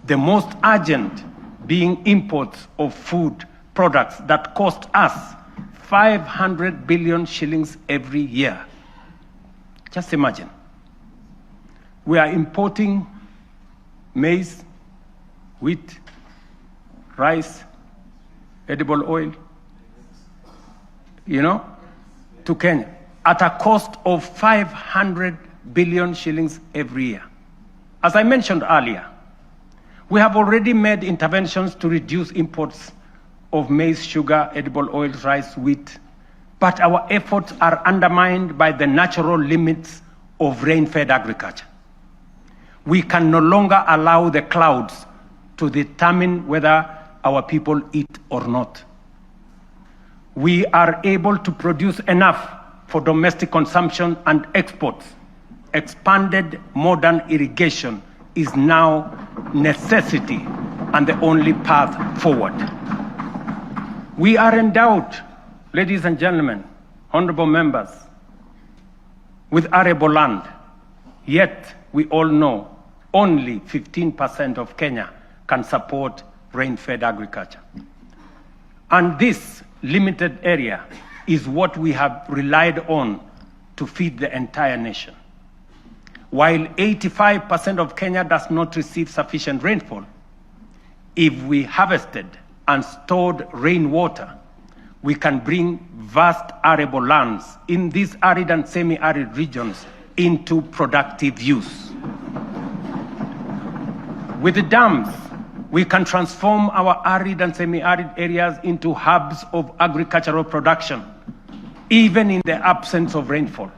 The most urgent being imports of food products that cost us 500 billion shillings every year. Just imagine. We are importing maize, wheat, rice, edible oil, to Kenya at a cost of 500 billion shillings every year. As I mentioned earlier, we have already made interventions to reduce imports of maize, sugar, edible oils, rice, wheat, but our efforts are undermined by the natural limits of rain-fed agriculture. We can no longer allow the clouds to determine whether our people eat or not. We are able to produce enough for domestic consumption and exports. Expanded modern irrigation is now necessity and the only path forward. We are endowed, ladies and gentlemen, honorable members, with arable land, yet we all know only 15% of Kenya can support rain-fed agriculture. And this limited area is what we have relied on to feed the entire nation. While 85% of Kenya does not receive sufficient rainfall, if we harvested and stored rainwater, we can bring vast arable lands in these arid and semi-arid regions into productive use. With the dams, we can transform our arid and semi-arid areas into hubs of agricultural production, even in the absence of rainfall.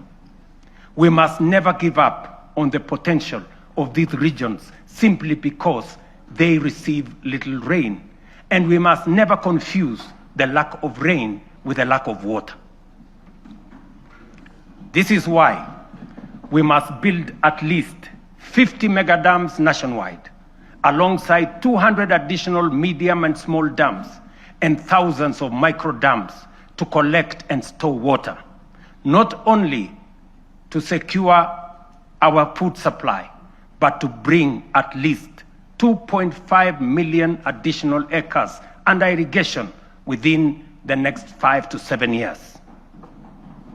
We must never give up on the potential of these regions simply because they receive little rain. And we must never confuse the lack of rain with the lack of water. This is why we must build at least 50 mega dams nationwide, alongside 200 additional medium and small dams and thousands of micro dams to collect and store water, not only to secure our food supply, but to bring at least 2.5 million additional acres under irrigation within the next 5 to 7 years.